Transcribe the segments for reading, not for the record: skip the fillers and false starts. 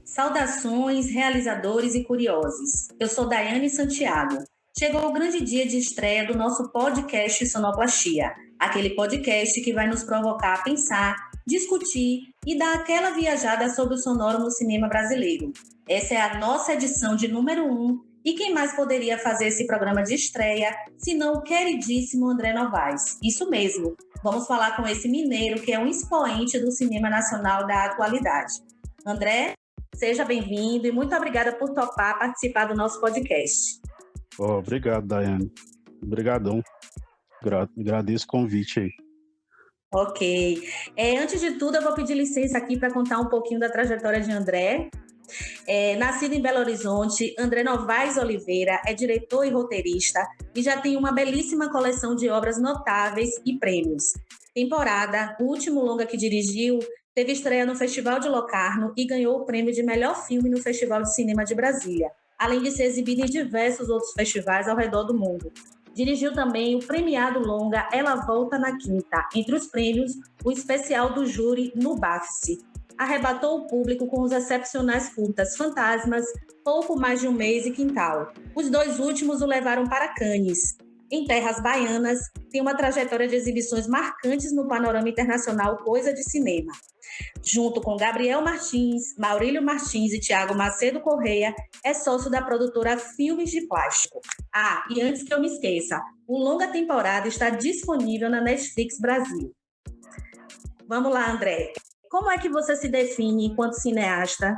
Saudações, realizadores e curiosos. Eu sou Daiane Santiago. Chegou o grande dia de estreia do nosso podcast Sonoplastia, aquele podcast que vai nos provocar a pensar, discutir e dar aquela viajada sobre o sonoro no cinema brasileiro. Essa é a nossa edição de número 1 e quem mais poderia fazer esse programa de estreia senão o queridíssimo André Novaes. Isso mesmo, vamos falar com esse mineiro que é um expoente do cinema nacional da atualidade. André, seja bem-vindo e muito obrigada por topar participar do nosso podcast. Obrigado, Daiane. Obrigadão. Agradeço o convite aí. Ok. Antes de tudo, eu vou pedir licença aqui para contar um pouquinho da trajetória de André. Nascido em Belo Horizonte, André Novaes Oliveira é diretor e roteirista e já tem uma belíssima coleção de obras notáveis e prêmios. Temporada, o último longa que dirigiu, teve estreia no Festival de Locarno e ganhou o prêmio de melhor filme no Festival de Cinema de Brasília, além de ser exibido em diversos outros festivais ao redor do mundo. Dirigiu também o premiado longa Ela Volta na Quinta, entre os prêmios, o especial do júri no BAFSE. Arrebatou o público com os excepcionais curtas Fantasmas, Pouco Mais de um Mês e Quintal. Os dois últimos o levaram para Cannes. Em terras baianas, tem uma trajetória de exibições marcantes no panorama internacional Coisa de Cinema. Junto com Gabriel Martins, Maurílio Martins e Tiago Macedo Correia, é sócio da produtora Filmes de Plástico. E antes que eu me esqueça, o longa temporada está disponível na Netflix Brasil. Vamos lá, André. Como é que você se define enquanto cineasta?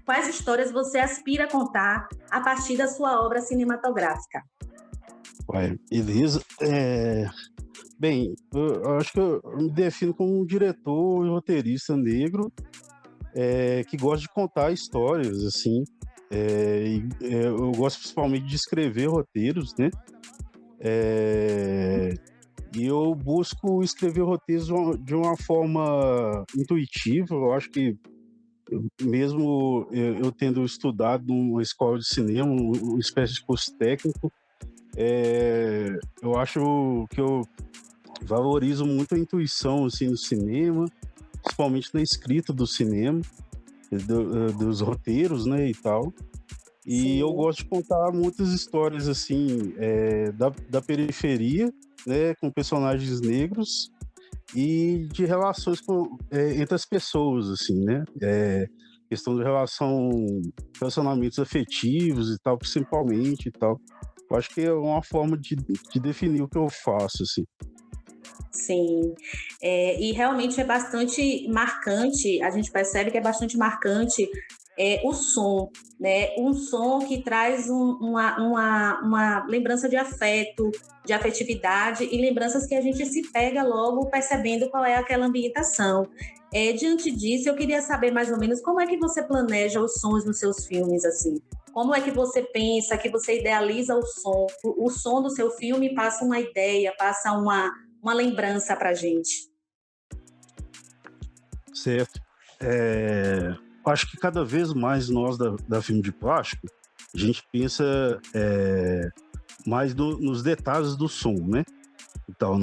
Quais histórias você aspira a contar a partir da sua obra cinematográfica? Beleza. Bem, eu acho que eu me defino como um diretor e roteirista negro que gosta de contar histórias, assim. Eu gosto principalmente de escrever roteiros, né? E eu busco escrever roteiros de uma forma intuitiva. Eu acho que, mesmo eu tendo estudado numa escola de cinema, uma espécie de curso técnico, eu acho que eu valorizo muito a intuição assim, no cinema, principalmente na escrita do cinema, dos roteiros, né, e tal. E Sim. Eu gosto de contar muitas histórias assim, da periferia, né, com personagens negros e de relações entre as pessoas, assim, né? Questão de relacionamentos afetivos e tal, principalmente e tal. Eu acho que é uma forma de definir o que eu faço, assim. Sim, e realmente é bastante marcante, a gente percebe que é bastante marcante o som, né? Um som que traz uma lembrança de afeto, de afetividade e lembranças que a gente se pega logo percebendo qual é aquela ambientação. Diante disso, eu queria saber mais ou menos como é que você planeja os sons nos seus filmes, assim? Como é que você pensa, que você idealiza o som? O som do seu filme passa uma ideia, passa uma lembrança pra gente. Certo. Acho que cada vez mais nós da Filme de Plástico, a gente pensa mais nos detalhes do som, né? Então,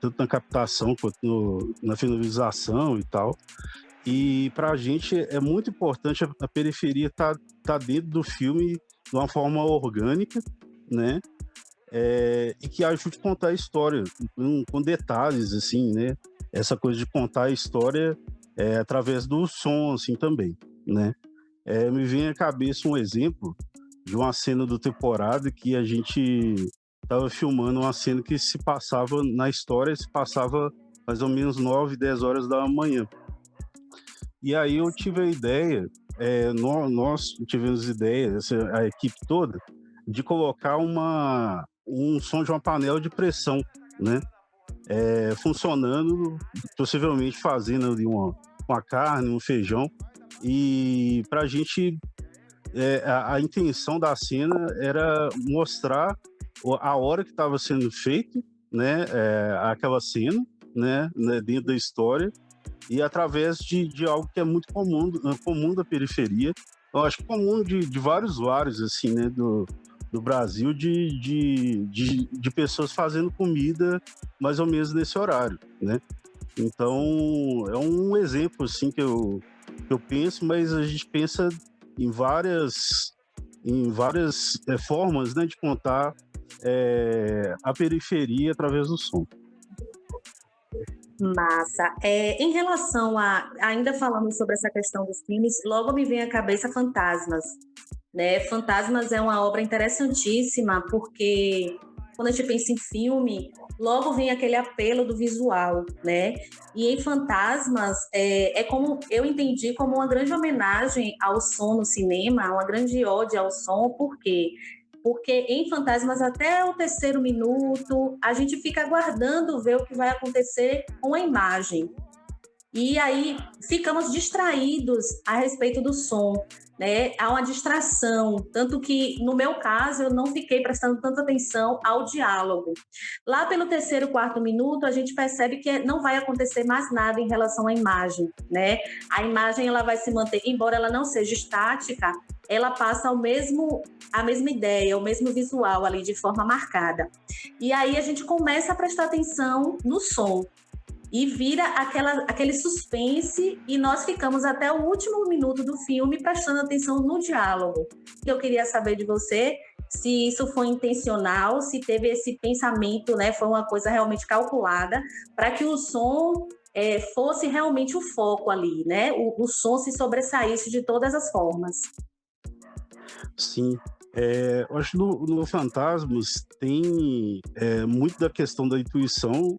tanto na captação quanto na finalização e tal. E para a gente é muito importante a periferia tá dentro do filme de uma forma orgânica, né? E que ajude a contar a história com detalhes, assim, né? Essa coisa de contar a história através do som, assim, também, né? Me vem à cabeça um exemplo de uma cena do Temporada que a gente estava filmando uma cena que se passava na história, se passava mais ou menos 9, 10 horas da manhã. E aí eu tive a ideia, nós tivemos ideia, a equipe toda, de colocar um som de uma panela de pressão, né? Funcionando, possivelmente fazendo ali uma carne, um feijão. E para a gente, a intenção da cena era mostrar a hora que estava sendo feito, né? Aquela cena, né? Dentro da história. E através de algo que é muito comum da periferia. Eu acho que comum de vários assim, né? Do Brasil, de pessoas fazendo comida mais ou menos nesse horário, né? Então, é um exemplo, assim, que eu penso, mas a gente pensa em várias formas, né, de contar a periferia através do som. Massa. Em relação ainda falando sobre essa questão dos filmes, logo me vem à cabeça Fantasmas, né? Fantasmas é uma obra interessantíssima, porque quando a gente pensa em filme, logo vem aquele apelo do visual, né? E em Fantasmas, é como eu entendi como uma grande homenagem ao som no cinema, uma grande ode ao som, por quê? Porque em Fantasmas, até o terceiro minuto, a gente fica aguardando ver o que vai acontecer com a imagem. E aí ficamos distraídos a respeito do som, né? Há uma distração, tanto que no meu caso eu não fiquei prestando tanta atenção ao diálogo. Lá pelo terceiro, quarto minuto, a gente percebe que não vai acontecer mais nada em relação à imagem, né? A imagem ela vai se manter, embora ela não seja estática, ela passa a mesma ideia, o mesmo visual ali de forma marcada. E aí a gente começa a prestar atenção no som. E vira aquele suspense e nós ficamos até o último minuto do filme prestando atenção no diálogo. Eu queria saber de você se isso foi intencional, se teve esse pensamento, né, foi uma coisa realmente calculada para que o som fosse realmente o foco ali, né? O som se sobressaísse de todas as formas. Sim. Eu acho que no Fantasmas tem muito da questão da intuição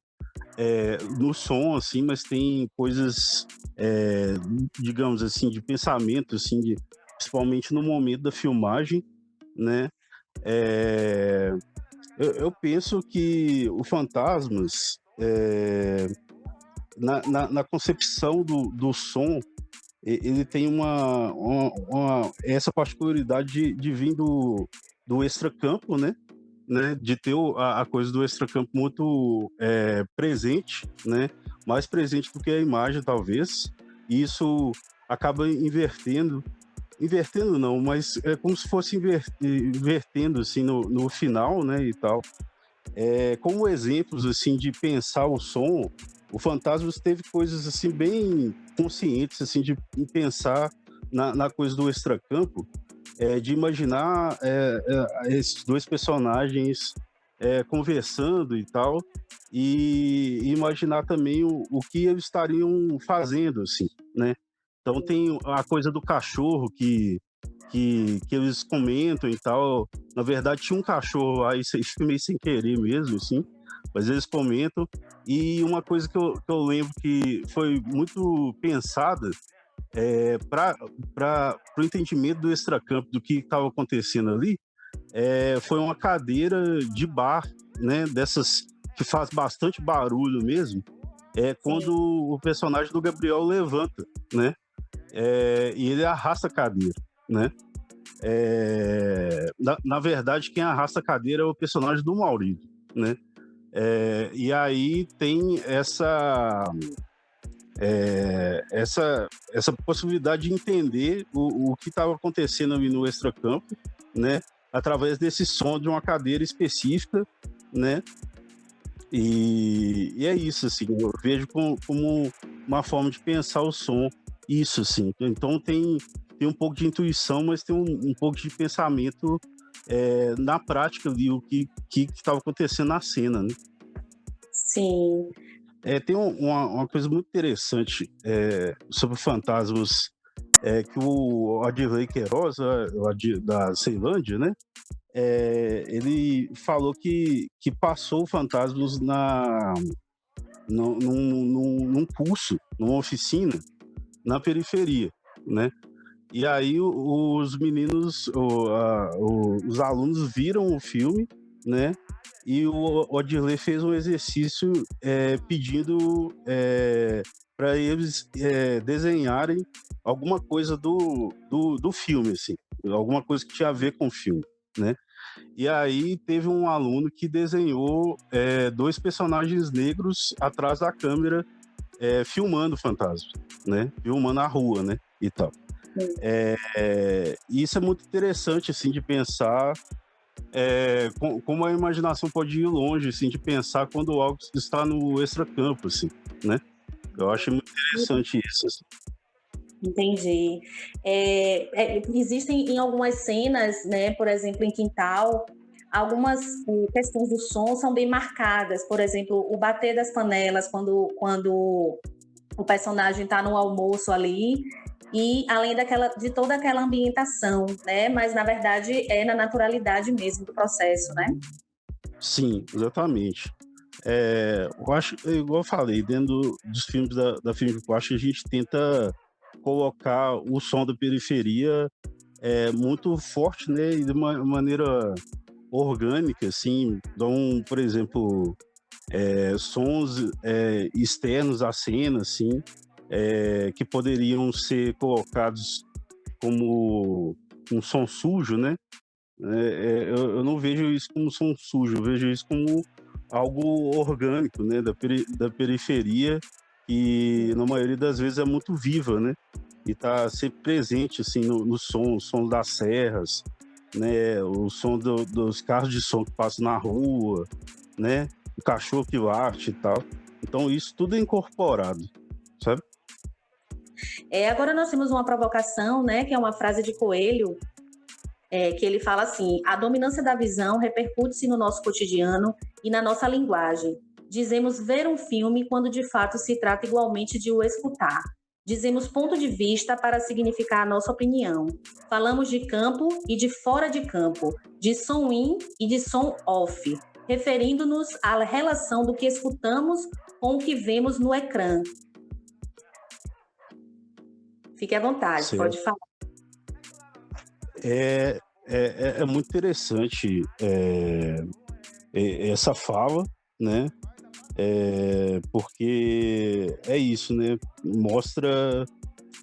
no som, assim, mas tem coisas, digamos assim, de pensamento, assim, principalmente no momento da filmagem, né? Eu penso que o Fantasmas, na concepção do som, ele tem essa particularidade de vir do extracampo, né? De ter a coisa do extracampo muito presente, né? Mais presente do que a imagem, talvez. E isso acaba invertendo não, mas é como se fosse invertendo assim, no final, né? E tal. Como exemplos assim, de pensar o som, o Fantasmas teve coisas assim, bem conscientes assim, de pensar na coisa do extracampo, de imaginar esses dois personagens conversando e tal, e imaginar também o que eles estariam fazendo, assim, né? Então tem a coisa do cachorro que eles comentam e tal. Na verdade tinha um cachorro lá, isso meio sem querer mesmo, assim, mas eles comentam. E uma coisa que eu lembro que foi muito pensada para o entendimento do extracampo, do que estava acontecendo ali, foi uma cadeira de bar, né, dessas que faz bastante barulho mesmo, quando o personagem do Gabriel levanta, né, e ele arrasta a cadeira, né. Na verdade, quem arrasta a cadeira é o personagem do Maurício, né. E aí tem essa possibilidade de entender o que estava acontecendo ali no extracampo, né, através desse som de uma cadeira específica, né, e é isso, assim, eu vejo como uma forma de pensar o som, isso, assim. Então tem um pouco de intuição, mas tem um pouco de pensamento na prática ali, o que estava acontecendo na cena, né. Sim. Tem uma coisa muito interessante sobre Fantasmas, que o Odilei Queiroz, da Ceilândia, né? Ele falou que passou Fantasmas num curso, numa oficina, na periferia, né? E aí os meninos, os alunos viram o filme, né? E o Odilei fez um exercício pedindo para eles desenharem alguma coisa do filme, assim, alguma coisa que tinha a ver com o filme, né? E aí teve um aluno que desenhou dois personagens negros atrás da câmera filmando o fantasma, né? Filmando a rua, né? E tal. E isso é muito interessante, assim, de pensar como a imaginação pode ir longe, assim, de pensar quando algo está no extracampo, assim, né? Eu acho muito interessante isso, assim. Entendi. Existem em algumas cenas, né, por exemplo, em Quintal, algumas questões do som são bem marcadas. Por exemplo, o bater das panelas quando o personagem está no almoço ali, e além de toda aquela ambientação, né? Mas na verdade é na naturalidade mesmo do processo, né? Sim, exatamente. Eu acho, igual eu falei, dentro dos filmes da Filme de acho que a gente tenta colocar o som da periferia muito forte, né? E de uma maneira orgânica, assim. Então, por exemplo, sons externos à cena, assim, que poderiam ser colocados como um som sujo, né? Eu não vejo isso como som sujo, eu vejo isso como algo orgânico, né? Da periferia, que na maioria das vezes é muito viva, né? E está sempre presente assim no som, o som das serras, né? O som dos carros de som que passam na rua, né? O cachorro que late e tal. Então isso tudo é incorporado, sabe? Agora nós temos uma provocação, né? Que é uma frase de Coelho, que ele fala assim: a dominância da visão repercute-se no nosso cotidiano e na nossa linguagem. Dizemos ver um filme quando de fato se trata igualmente de o escutar. Dizemos ponto de vista para significar a nossa opinião. Falamos de campo e de fora de campo, de som in e de som off, referindo-nos à relação do que escutamos com o que vemos no ecrã. Fique à vontade, Certo. pode falar. É muito interessante essa fala, né? Porque é isso, né? Mostra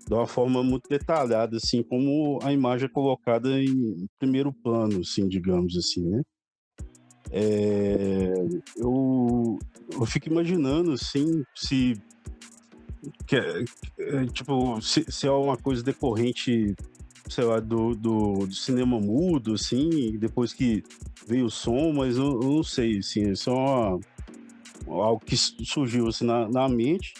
de uma forma muito detalhada, assim, como a imagem é colocada em primeiro plano, assim, digamos assim, né? Eu fico imaginando, assim, se é uma coisa decorrente, sei lá, do cinema mudo, assim, depois que veio o som, mas eu não sei, assim, isso é algo que surgiu assim na mente.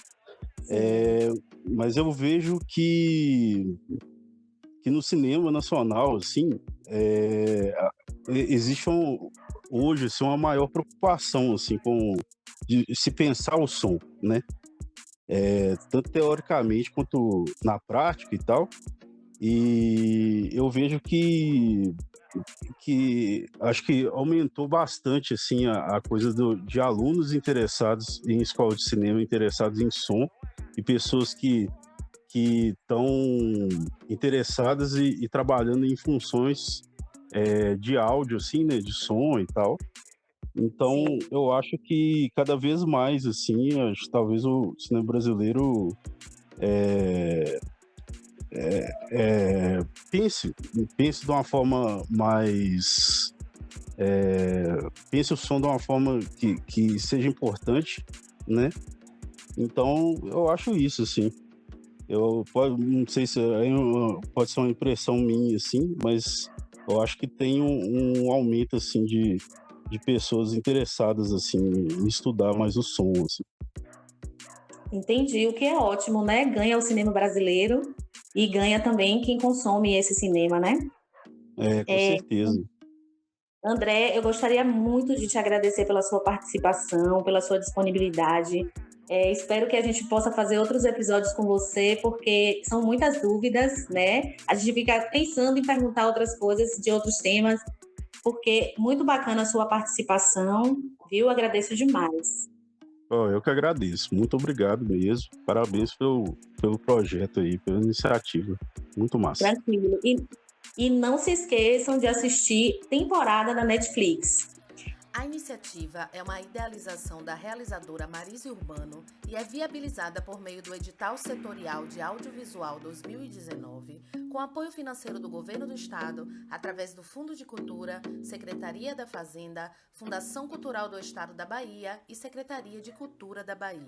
Mas eu vejo que no cinema nacional, assim, existe hoje assim, uma maior preocupação assim, de se pensar o som, né? Tanto teoricamente quanto na prática e tal. E eu vejo que acho que aumentou bastante assim a coisa de alunos interessados em escola de cinema, interessados em som, e pessoas que estão interessadas e trabalhando em funções de áudio, assim, né, de som e tal. Então, Sim. eu acho que cada vez mais, assim, acho que talvez o cinema brasileiro pense de uma forma mais pense o som de uma forma que seja importante, né? Então, eu acho isso, assim. Não sei se pode ser uma impressão minha, assim, mas eu acho que tem um aumento, assim, de pessoas interessadas, assim, em estudar mais o som, assim. Entendi, o que é ótimo, né? Ganha o cinema brasileiro e ganha também quem consome esse cinema, né? Com certeza. André, eu gostaria muito de te agradecer pela sua participação, pela sua disponibilidade. Espero que a gente possa fazer outros episódios com você, porque são muitas dúvidas, né? A gente fica pensando em perguntar outras coisas de outros temas, porque muito bacana a sua participação, viu? Agradeço demais. Eu que agradeço. Muito obrigado mesmo. Parabéns pelo projeto aí, pela iniciativa. Muito massa. Tranquilo. E não se esqueçam de assistir temporada na Netflix. A iniciativa é uma idealização da realizadora Marise Urbano e é viabilizada por meio do Edital Setorial de Audiovisual 2019, com apoio financeiro do Governo do Estado, através do Fundo de Cultura, Secretaria da Fazenda, Fundação Cultural do Estado da Bahia e Secretaria de Cultura da Bahia.